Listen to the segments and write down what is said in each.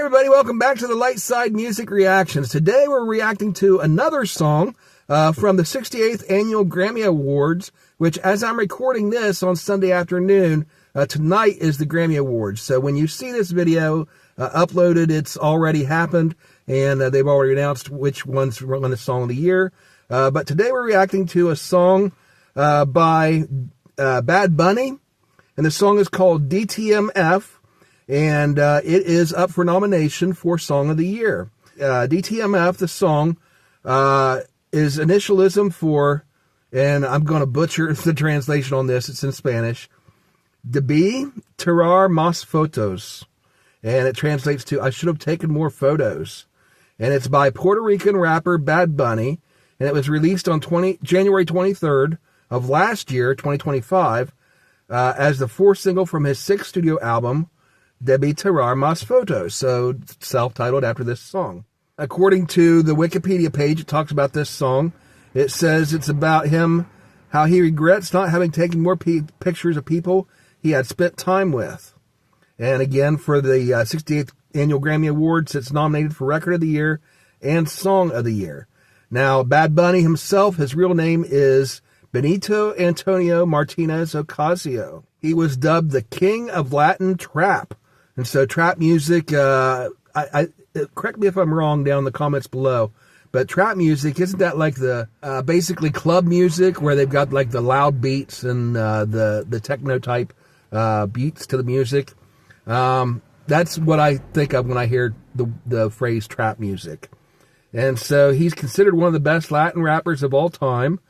everybody, welcome back to the Light Side Music Reactions. Today we're reacting to another song from the 68th Annual Grammy Awards, which as I'm recording this on Sunday afternoon, tonight is the Grammy Awards. So when you see this video uploaded, it's already happened, and they've already announced which ones won the Song of the Year. But today we're reacting to a song by Bad Bunny, and the song is called DtMF. And it is up for nomination for Song of the Year. DtMF, the song, is initialism for, and I'm going to butcher the translation on this, it's in Spanish, Debí tirar más fotos. And it translates to, I should have taken more photos. And it's by Puerto Rican rapper Bad Bunny. And it was released on January 23rd of last year, 2025, as the fourth single from his sixth studio album, Debí tirar más fotos, so self-titled after this song. According to the Wikipedia page, it talks about this song. It says it's about him, how he regrets not having taken more pictures of people he had spent time with. And again, for the 68th Annual Grammy Awards, it's nominated for Record of the Year and Song of the Year. Now, Bad Bunny himself, his real name is Benito Antonio Martinez Ocasio. He was dubbed the King of Latin Trap. And so trap music, correct me if I'm wrong down in the comments below, but trap music, isn't that like the basically club music where they've got like the loud beats and the techno type beats to the music? That's what I think of when I hear the phrase trap music. And so he's considered one of the best Latin rappers of all time.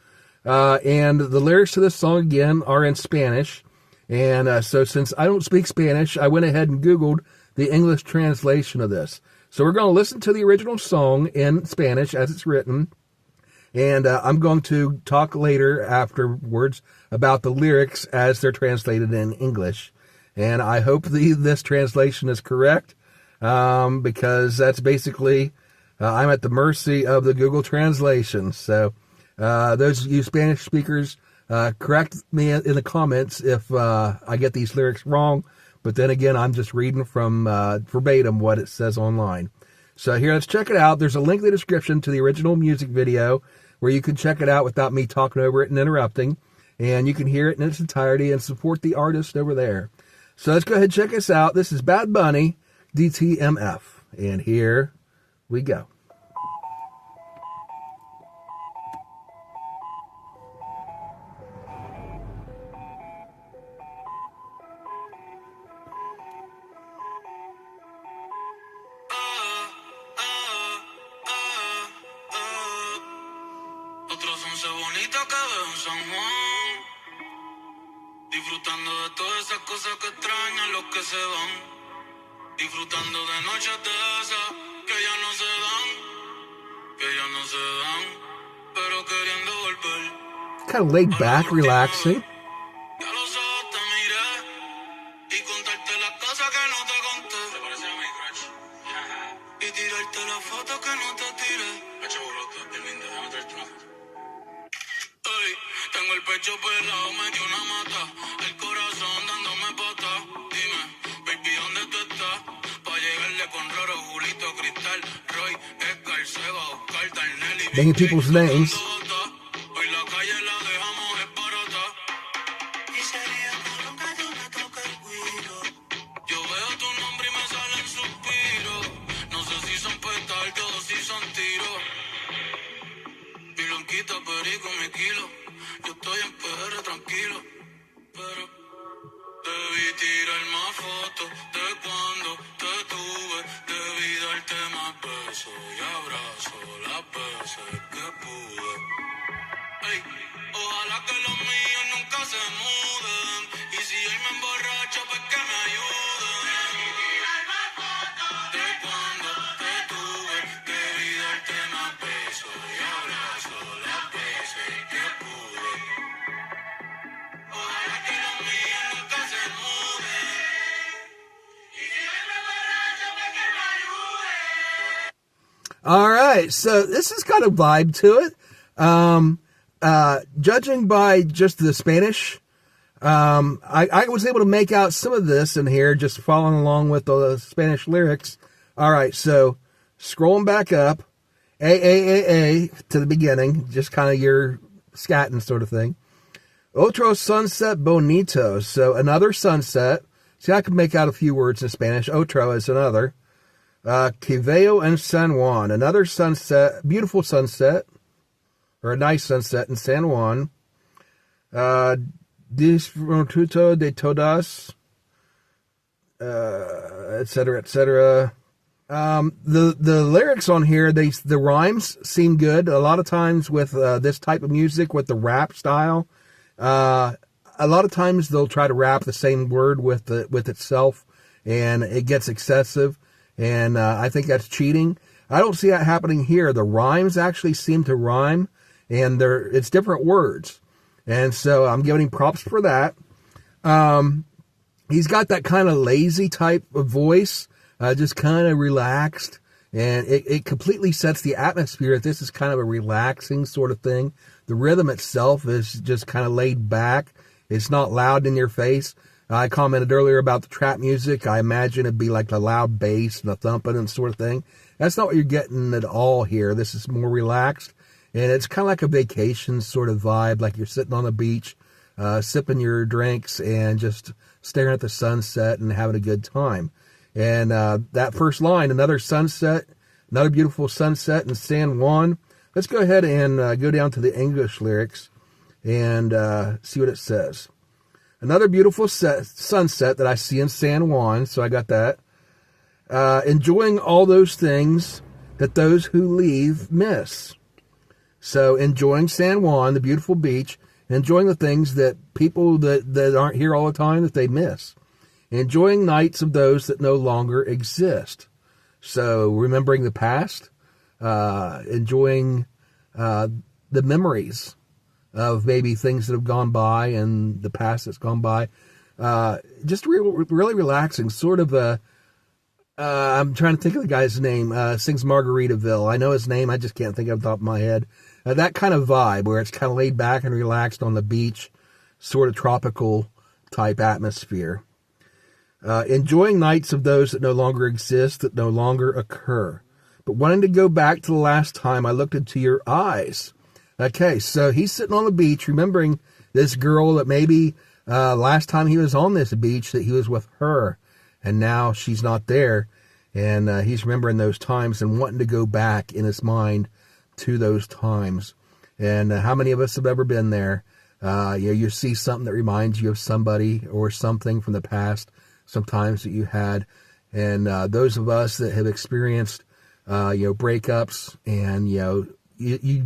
And the lyrics to this song, again, are in Spanish. And so since I don't speak Spanish, I went ahead and Googled the English translation of this. So we're going to listen to the original song in Spanish as it's written. And I'm going to talk later afterwards about the lyrics as they're translated in English. And I hope this translation is correct, because that's basically, I'm at the mercy of the Google translation. So those of you Spanish speakers, correct me in the comments if I get these lyrics wrong. But then again, I'm just reading from verbatim what it says online. So here, let's check it out. There's a link in the description to the original music video where you can check it out without me talking over it and interrupting. And you can hear it in its entirety and support the artist over there. So let's go ahead and check this out. This is Bad Bunny, DtMF. And here we go. Bonita que veo en San Juan, disfrutando de todas esas cosas que extrañan los que se van, disfrutando de noches de esas que ya no se dan, pero queriendo volver. Kind of laid back, relaxing. Ya los ojos te miré y contarte las cosas que no te conté. Te parece a mi crush. Y tirarte las fotos que no te tiré. Hecho bolote, bien linda, déjame traerte una foto. Tengo el pecho pelado, me dio una mata, el corazón dándome pata. Dime, baby, ¿dónde tú estás? Pa' llegarle con Roro, Julito, Cristal, Roy, Edgar, Seba, Oscar, Darnelli. Naming people's names. Hoy la calle la dejamos esparota. Y sería cabrón que yo me toque el guiro. Yo veo tu nombre y me salen suspiros. No sé si son petardos o si son tiros. Mi blanquita, perico, mi kilo. Yo estoy en PR tranquilo, pero debí tirar más fotos de cuando te tuve. Debí darte más besos y abrazos las veces que pude. Ey, ojalá que los míos nunca se muden. Y si hoy me emborracho, pues que me ayuden. Debí tirar más fotos de cuando te tuve. Debí darte más besos y abrazos las veces que pude. Ojalá que los míos nunca se muden. Y si hoy me emborracho, pues que me ayuden. All right, so this has got a vibe to it. Judging by just the Spanish, I was able to make out some of this in here, just following along with the Spanish lyrics. All right, so scrolling back up, A to the beginning, just kind of your scatting sort of thing. Otro sunset bonito, so another sunset. See, I can make out a few words in Spanish. Otro is another. Que veo en San Juan, another sunset, beautiful sunset, or a nice sunset in San Juan. Disfruto de todas, etc., etc. The lyrics on here, the rhymes seem good. A lot of times with this type of music, with the rap style, a lot of times they'll try to rap the same word with itself, and it gets excessive. And I think that's cheating. I don't see that happening here. The rhymes actually seem to rhyme, and it's different words. And so I'm giving him props for that. He's got that kind of lazy type of voice, just kind of relaxed. And it completely sets the atmosphere. This is kind of a relaxing sort of thing. The rhythm itself is just kind of laid back. It's not loud in your face. I commented earlier about the trap music. I imagine it'd be like the loud bass and the thumping and sort of thing. That's not what you're getting at all here. This is more relaxed. And it's kind of like a vacation sort of vibe, like you're sitting on the beach, sipping your drinks and just staring at the sunset and having a good time. And that first line, another sunset, another beautiful sunset in San Juan. Let's go ahead and go down to the English lyrics and see what it says. Another beautiful sunset that I see in San Juan, so I got that. Enjoying all those things that those who leave miss. So enjoying San Juan, the beautiful beach, enjoying the things that people that aren't here all the time, that they miss. Enjoying nights of those that no longer exist. So remembering the past, enjoying the memories of maybe things that have gone by and the past that's gone by. Just really relaxing, sort of I'm trying to think of the guy's name, sings Margaritaville. I know his name, I just can't think of the top of my head. That kind of vibe where it's kind of laid back and relaxed on the beach, sort of tropical type atmosphere. Enjoying nights of those that no longer exist, that no longer occur. But wanting to go back to the last time I looked into your eyes. Okay, so he's sitting on the beach, remembering this girl that maybe last time he was on this beach that he was with her, and now she's not there, and he's remembering those times and wanting to go back in his mind to those times. And how many of us have ever been there? You see something that reminds you of somebody or something from the past, sometimes that you had, and those of us that have experienced breakups, and you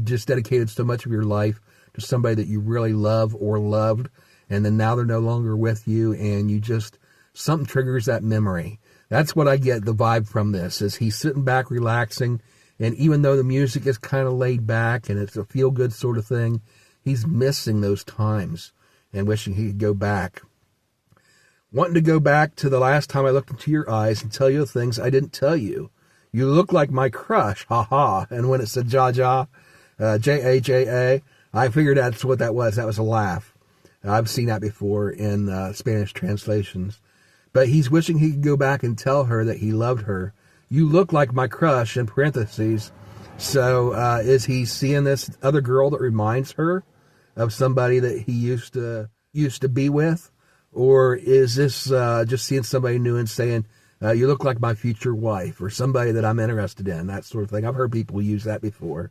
just dedicated so much of your life to somebody that you really love or loved, and then now they're no longer with you, and something triggers that memory. That's what I get the vibe from this, is he's sitting back relaxing, and even though the music is kind of laid back and it's a feel-good sort of thing, he's missing those times and wishing he could go back. Wanting to go back to the last time I looked into your eyes and tell you the things I didn't tell you. You look like my crush, ha. And when it said Jaja, Jaja, I figured that's what that was. That was a laugh. I've seen that before in Spanish translations. But he's wishing he could go back and tell her that he loved her. You look like my crush, in parentheses. So is he seeing this other girl that reminds her of somebody that he used to be with? Or is this just seeing somebody new and saying, you look like my future wife, or somebody that I'm interested in, that sort of thing. I've heard people use that before.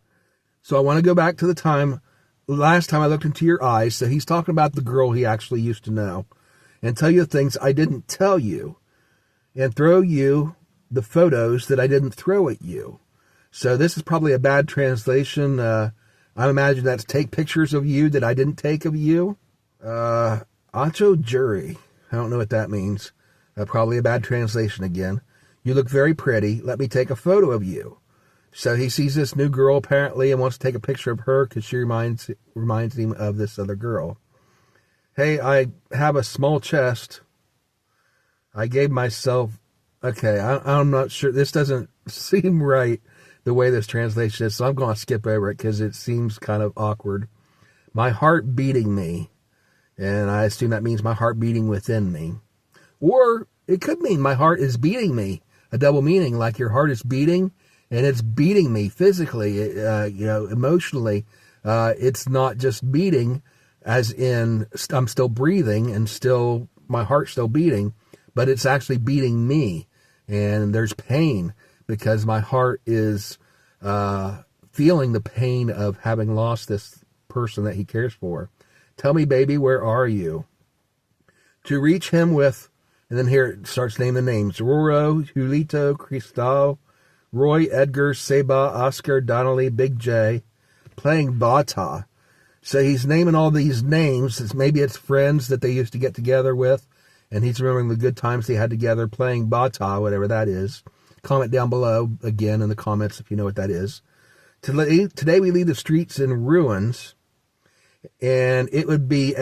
So I want to go back to the last time I looked into your eyes. So he's talking about the girl he actually used to know, and tell you things I didn't tell you, and throw you the photos that I didn't throw at you. So this is probably a bad translation. I imagine that's take pictures of you that I didn't take of you. Ancho jury. I don't know what that means. Probably a bad translation again. You look very pretty. Let me take a photo of you. So he sees this new girl apparently and wants to take a picture of her because she reminds him of this other girl. Hey, I have a small chest. I gave myself... Okay, I'm not sure. This doesn't seem right the way this translation is, so I'm going to skip over it because it seems kind of awkward. My heart beating me. And I assume that means my heart beating within me. Or it could mean my heart is beating me. a double meaning, like your heart is beating, and it's beating me physically, emotionally. It's not just beating as in I'm still breathing and still my heart's still beating, but it's actually beating me. And there's pain because my heart is feeling the pain of having lost this person that he cares for. Tell me, baby, where are you? To reach him with, and then here it starts naming the names: Roro, Julito, Cristal, Roy, Edgar, Seba, Oscar, Donnelly, Big J, playing Bata. So he's naming all these names. Maybe it's friends that they used to get together with, and he's remembering the good times they had together playing Bata, whatever that is. Comment down below, again, in the comments if you know what that is. Today we leave the streets in ruins, and it would be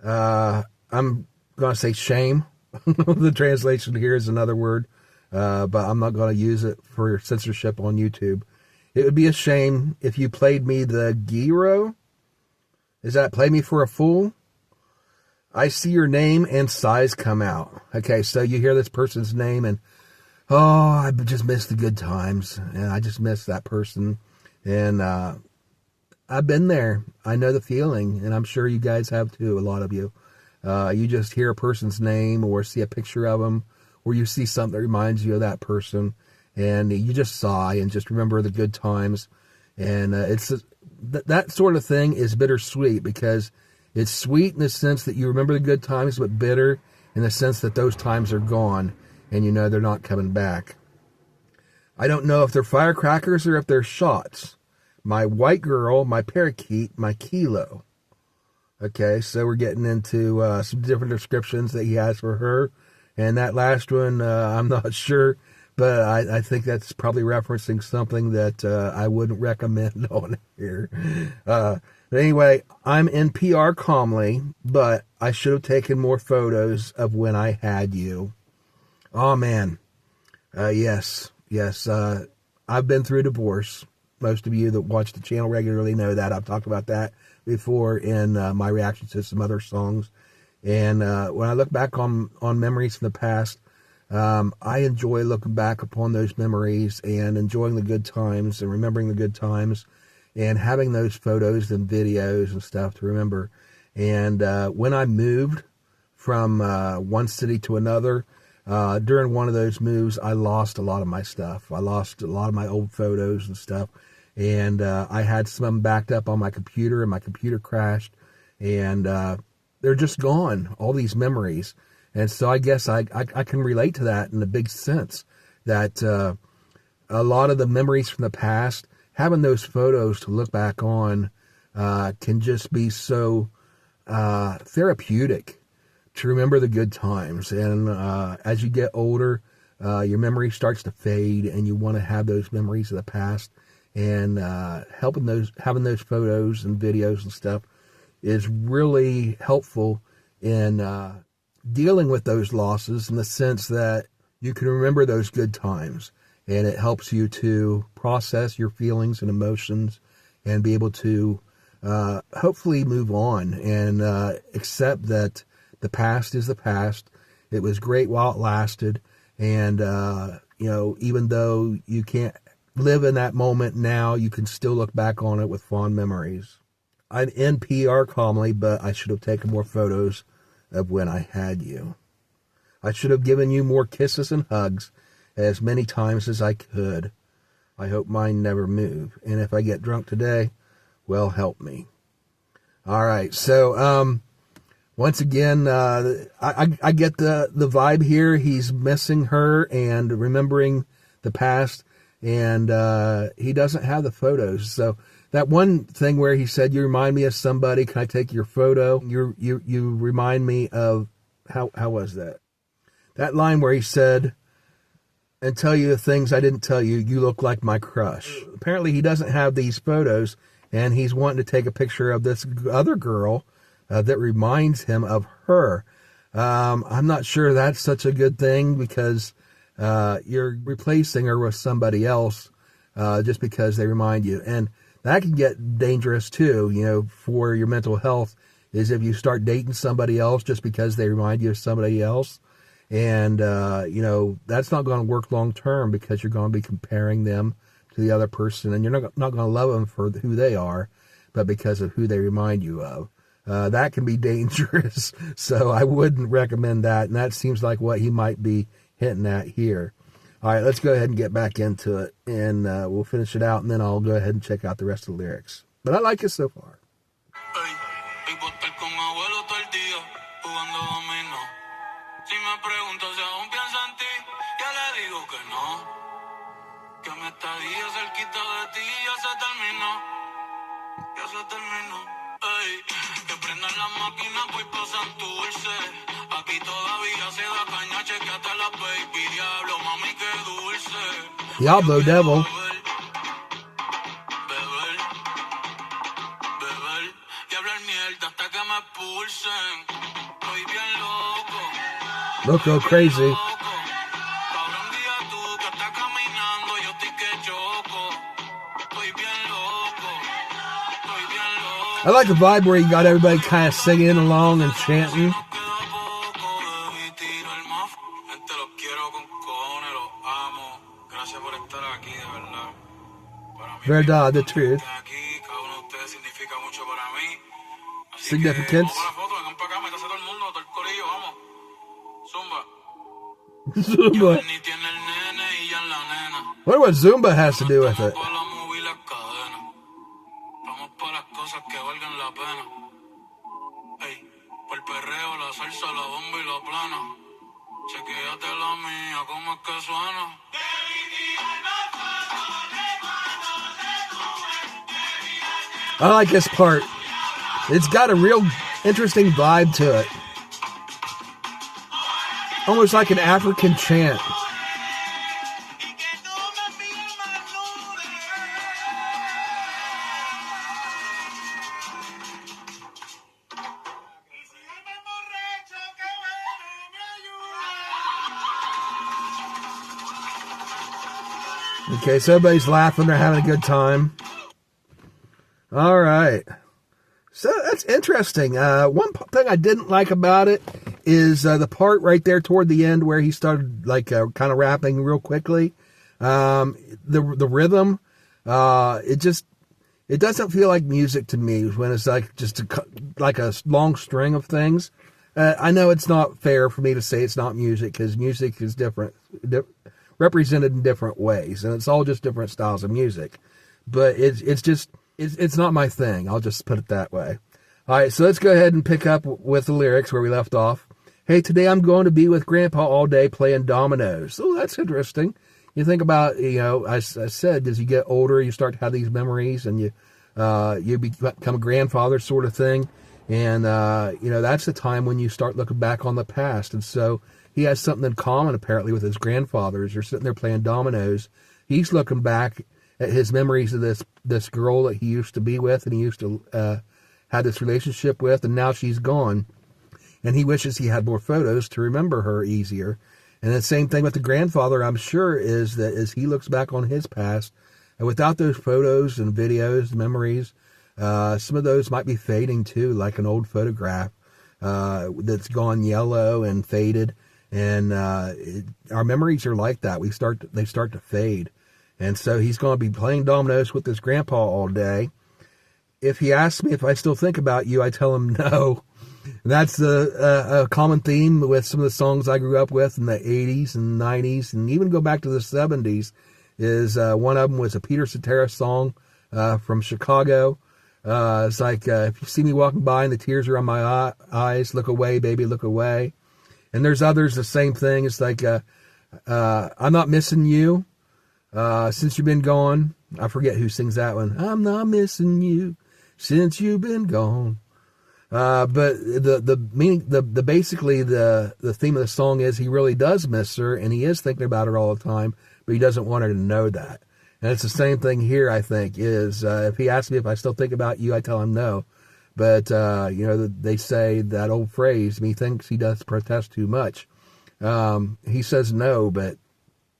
I'm going to say shame. The translation here is another word, but I'm not going to use it for censorship on YouTube. It would be a shame if you played me the gyro. Is that play me for a fool? I see your name and size come out. Okay, so you hear this person's name and, oh, I just miss the good times. And I just miss that person. And I've been there. I know the feeling. And I'm sure you guys have too, a lot of you. You just hear a person's name or see a picture of them, or you see something that reminds you of that person. And you just sigh and just remember the good times. And that sort of thing is bittersweet, because it's sweet in the sense that you remember the good times, but bitter in the sense that those times are gone and you know they're not coming back. I don't know if they're firecrackers or if they're shots. My white girl, my parakeet, my kilo. Okay, so we're getting into some different descriptions that he has for her. And that last one, I'm not sure. But I think that's probably referencing something that I wouldn't recommend on here. But anyway, I'm in PR calmly, but I should have taken more photos of when I had you. Oh, man. Yes. I've been through a divorce. Most of you that watch the channel regularly know that. I've talked about that before in my reactions to some other songs. And when I look back on memories from the past, I enjoy looking back upon those memories and enjoying the good times and remembering the good times and having those photos and videos and stuff to remember. And when I moved from one city to another, during one of those moves, I lost a lot of my stuff. I lost a lot of my old photos and stuff. And I had some of them backed up on my computer, and my computer crashed. And they're just gone, all these memories. And so I guess I can relate to that in a big sense, that a lot of the memories from the past, having those photos to look back on can just be so therapeutic to remember the good times. And as you get older, your memory starts to fade, and you want to have those memories of the past. And having those photos and videos and stuff is really helpful in dealing with those losses, in the sense that you can remember those good times, and it helps you to process your feelings and emotions and be able to hopefully move on and accept that the past is the past. It was great while it lasted, and even though you can't live in that moment now, you can still look back on it with fond memories. I'm in PR calmly, but I should have taken more photos of when I had you. I should have given you more kisses and hugs as many times as I could. I hope mine never move. And if I get drunk today, well, help me. All right. So, once again, I get the vibe here. He's missing her and remembering the past, and he doesn't have the photos. So that one thing where he said, "You remind me of somebody. Can I take your photo?" You remind me of, how was that? That line where he said, "And tell you the things I didn't tell you. You look like my crush." Apparently he doesn't have these photos, and he's wanting to take a picture of this other girl that reminds him of her. I'm not sure that's such a good thing, because you're replacing her with somebody else just because they remind you. And that can get dangerous too, for your mental health, is if you start dating somebody else just because they remind you of somebody else. And, that's not going to work long term because you're going to be comparing them to the other person, and you're not going to love them for who they are, but because of who they remind you of. That can be dangerous, so I wouldn't recommend that, and that seems like what he might be hinting at here. All right, let's go ahead and get back into it, and we'll finish it out, and then I'll go ahead and check out the rest of the lyrics. But I like it so far. Si me pregunto si aún pienso en ti, ya le digo que no. Que mi estadía cerquita de ti ya se terminó. Ya se terminó. Ey, que prendan las máquinas, voy pa' Santurce. Aquí todavía se da caña, chequeate la baby. Diablo, mami, qué dulce. Diablo Devil. Beber, beber, y hablar mierda hasta que me expulsen. Estoy bien loco. Loco crazy. I like the vibe where you got everybody kind of singing along and chanting. Verdad, the truth. Significance. Zumba. Wonder what Zumba has to do with it. I like this part. It's got a real interesting vibe to it. Almost like an African chant. Okay, so everybody's laughing, they're having a good time. All right. So that's interesting. One thing I didn't like about it is the part right there toward the end where he started kind of rapping real quickly. The rhythm, it doesn't feel like music to me when it's like just like a long string of things. I know it's not fair for me to say it's not music because music is different, represented in different ways, and it's all just different styles of music. But it's not my thing. I'll just put it that way. All right, so let's go ahead and pick up with the lyrics where we left off. Hey, today I'm going to be with Grandpa all day playing dominoes. Oh, that's interesting. You think about, I said, as you get older, you start to have these memories, and you become a grandfather sort of thing. And, that's the time when you start looking back on the past. And so he has something in common, apparently, with his grandfathers. They're sitting there playing dominoes. He's looking back at his memories of this girl that he used to be with and he used to have this relationship with, and now she's gone. And he wishes he had more photos to remember her easier. And the same thing with the grandfather, I'm sure, is that as he looks back on his past, and without those photos and videos, memories, some of those might be fading too, like an old photograph that's gone yellow and faded. And our memories are like that. They start to fade. And so he's going to be playing dominoes with his grandpa all day. If he asks me if I still think about you, I tell him no. That's a common theme with some of the songs I grew up with in the 80s and 90s, and even go back to the 70s. Is one of them was a Peter Cetera song from Chicago. It's like, if you see me walking by and the tears are on my eyes, look away, baby, look away. And there's others, the same thing. It's like, I'm not missing you. Since you've been gone. I forget who sings that one. I'm not missing you since you've been gone. But the meaning, basically the theme of the song is he really does miss her and he is thinking about her all the time, but he doesn't want her to know that. And it's the same thing here, I think, is if he asks me if I still think about you, I tell him no. But, they say that old phrase, methinks he does protest too much. He says no, but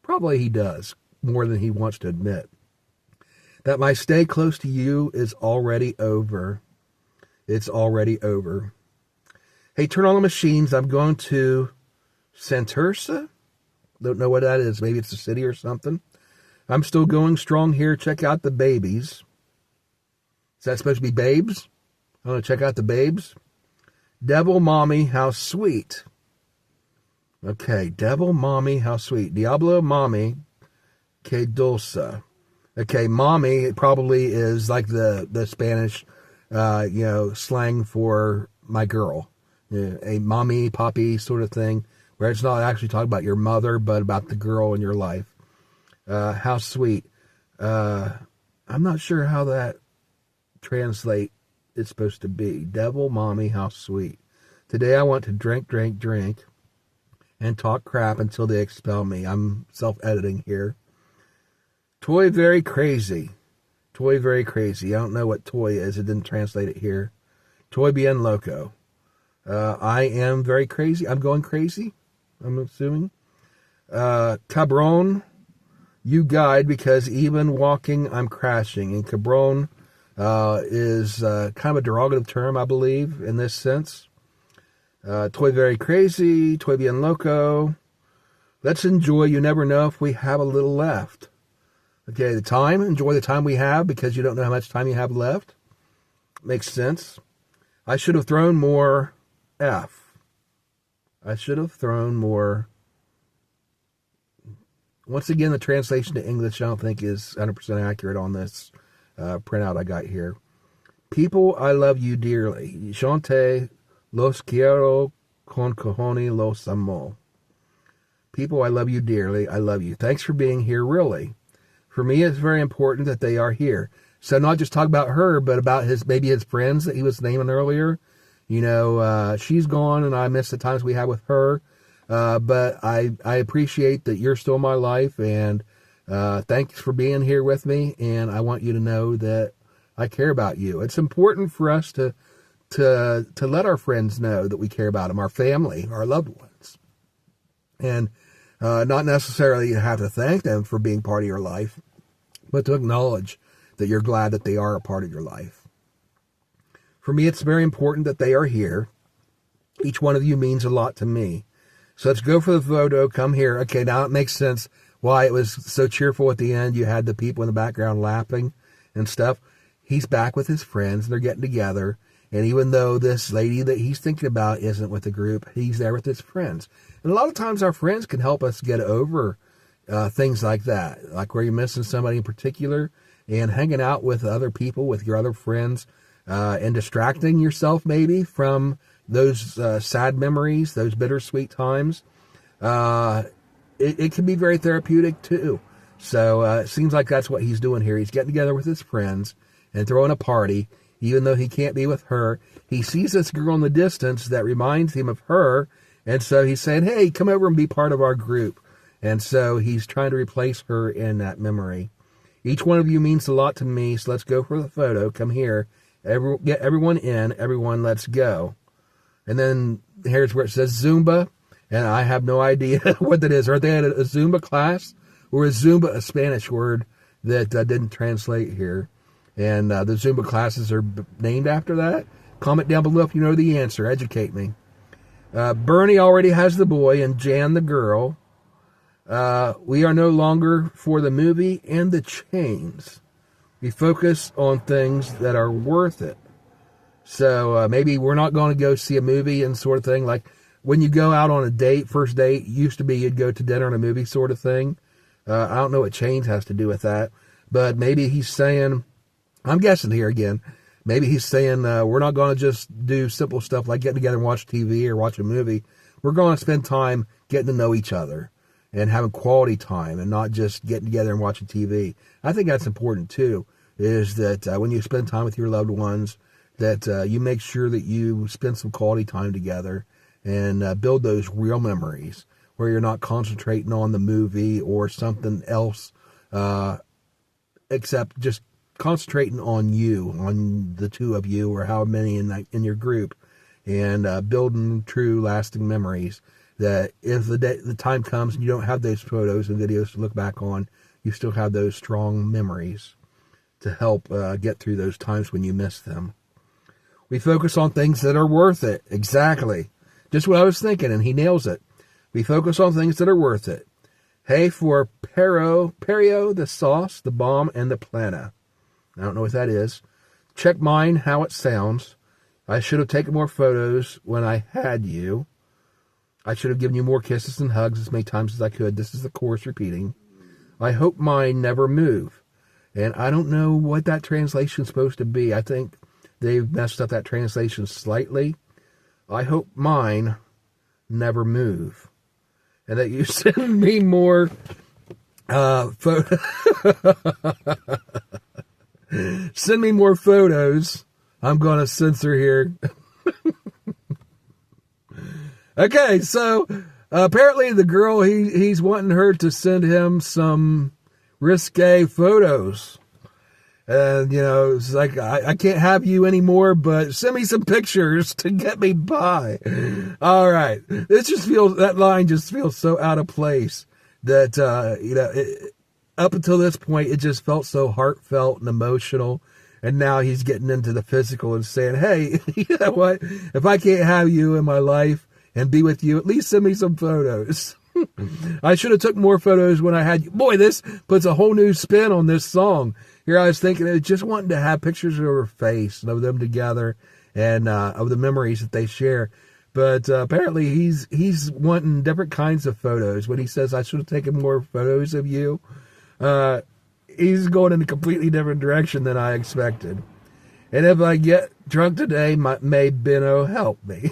probably he does more than he wants to admit. That my stay close to you is already over. It's already over. Hey, turn on the machines. I'm going to Santurce? Don't know what that is. Maybe it's a city or something. I'm still going strong here. Check out the babies. Is that supposed to be babes? I want to check out the babes. Devil Mommy, how sweet. Okay, Devil Mommy, how sweet. Diablo Mommy, que dulce. Okay, mommy probably is like the Spanish, slang for my girl. A mommy, poppy sort of thing, where it's not actually talking about your mother, but about the girl in your life. How sweet. I'm not sure how that translate is supposed to be. Devil Mommy, how sweet. Today I want to drink, and talk crap until they expel me. I'm self-editing here. Toy very crazy. Toy very crazy. I don't know what toy is. It didn't translate it here. Toy bien loco. I am very crazy. I'm going crazy, I'm assuming. Cabron, you guide because even walking, I'm crashing. And cabron is kind of a derogative term, I believe, in this sense. Toy very crazy. Toy bien loco. Let's enjoy. You never know if we have a little left. Okay, the time. Enjoy the time we have because you don't know how much time you have left. Makes sense. I should have thrown more F. I should have thrown more. Once again, the translation to English I don't think is 100% accurate on this printout I got here. People, I love you dearly. Chante, los quiero con cojones los amo. People, I love you dearly. I love you. Thanks for being here, really. For me, it's very important that they are here. So not just talk about her, but about his friends that he was naming earlier. She's gone, and I miss the times we had with her. But I appreciate that you're still in my life, and thanks for being here with me. And I want you to know that I care about you. It's important for us to let our friends know that we care about them, our family, our loved ones, and not necessarily have to thank them for being part of your life, but to acknowledge that you're glad that they are a part of your life. For me, it's very important that they are here. Each one of you means a lot to me. So let's go for the photo. Come here. Okay, now it makes sense why it was so cheerful at the end. You had the people in the background laughing and stuff. He's back with his friends. They're getting together. And even though this lady that he's thinking about isn't with the group, he's there with his friends. And a lot of times our friends can help us get over things like that, like where you're missing somebody in particular, and hanging out with other people, with your other friends, and distracting yourself maybe from those sad memories, those bittersweet times. It can be very therapeutic too. So it seems like that's what he's doing here. He's getting together with his friends and throwing a party. Even though he can't be with her, he sees this girl in the distance that reminds him of her. And so he's saying, hey, come over and be part of our group. And so he's trying to replace her in that memory. Each one of you means a lot to me, so let's go for the photo. Come here. Get everyone in. Everyone, let's go. And then here's where it says Zumba. And I have no idea what that is. Are they at a Zumba class? Or is Zumba a Spanish word that didn't translate here? And the Zumba classes are named after that. Comment down below if you know the answer. Educate me. Bernie already has the boy and Jan the girl. We are no longer for the movie and the chains. We focus on things that are worth it. So maybe we're not going to go see a movie and sort of thing. Like when you go out on a date, first date, used to be you'd go to dinner and a movie sort of thing. I don't know what chains has to do with that. But maybe he's saying, I'm guessing here again, maybe he's saying we're not going to just do simple stuff like getting together and watch TV or watch a movie. We're going to spend time getting to know each other and having quality time and not just getting together and watching TV. I think that's important too, is that when you spend time with your loved ones, that you make sure that you spend some quality time together and build those real memories where you're not concentrating on the movie or something else, except just concentrating on you, on the two of you or how many in your group, and building true lasting memories that if the time comes and you don't have those photos and videos to look back on, you still have those strong memories to help get through those times when you miss them. We focus on things that are worth it. Exactly. Just what I was thinking, and he nails it. We focus on things that are worth it. Hey for Perio, the sauce, the bomb, and the plana. I don't know what that is. Check mine, how it sounds. I should have taken more photos when I had you. I should have given you more kisses and hugs as many times as I could. This is the chorus repeating. I hope mine never move. And I don't know what that translation's supposed to be. I think they've messed up that translation slightly. I hope mine never move. And that you send me more send me more photos. I'm going to censor here. Okay, so apparently the girl, he's wanting her to send him some risque photos. And, you know, it's like, I can't have you anymore, but send me some pictures to get me by. All right. That line just feels so out of place that, you know, up until this point, it just felt so heartfelt and emotional. And now he's getting into the physical and saying, hey, you know what? If I can't have you in my life and be with you, at least send me some photos. I should have took more photos when I had you. Boy, this puts a whole new spin on this song. Here I was thinking, just wanting to have pictures of her face and of them together and of the memories that they share. But apparently he's wanting different kinds of photos. When he says, I should have taken more photos of you, he's going in a completely different direction than I expected. And if I get drunk today, may Benno help me.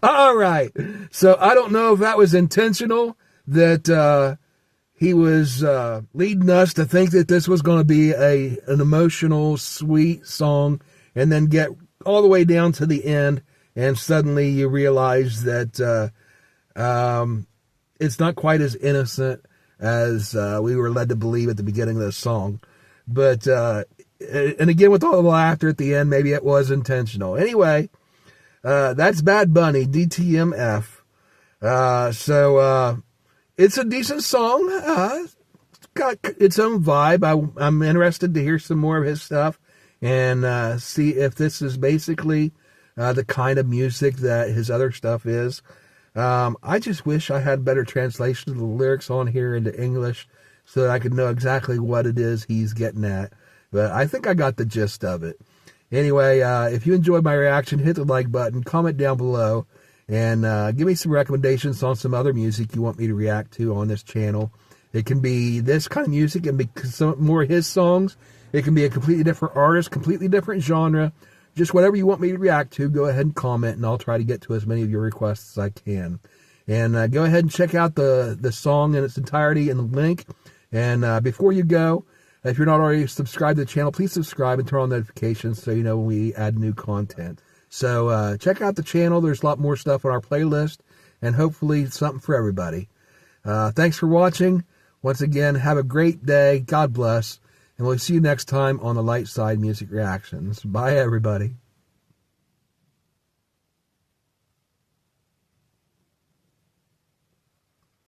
All right. So I don't know if that was intentional, that he was leading us to think that this was going to be an emotional, sweet song, and then get all the way down to the end, and suddenly you realize that it's not quite as innocent as we were led to believe at the beginning of the song. But, and again, with all the laughter at the end, maybe it was intentional. Anyway, that's Bad Bunny, DtMF. So it's a decent song. It's got its own vibe. I'm interested to hear some more of his stuff and see if this is basically the kind of music that his other stuff is. I just wish I had better translation of the lyrics on here into English so that I could know exactly what it is he's getting at. But I think I got the gist of it. Anyway, if you enjoyed my reaction, hit the like button, comment down below, and give me some recommendations on some other music you want me to react to on this channel. It can be this kind of music and be some more of his songs. It can be a completely different artist, completely different genre. Just whatever you want me to react to, go ahead and comment, and I'll try to get to as many of your requests as I can. And go ahead and check out the song in its entirety in the link. And before you go, if you're not already subscribed to the channel, please subscribe and turn on notifications so you know when we add new content. So check out the channel. There's a lot more stuff on our playlist, and hopefully something for everybody. Thanks for watching. Once again, have a great day. God bless. And we'll see you next time on the Light Side Music Reactions. Bye, everybody.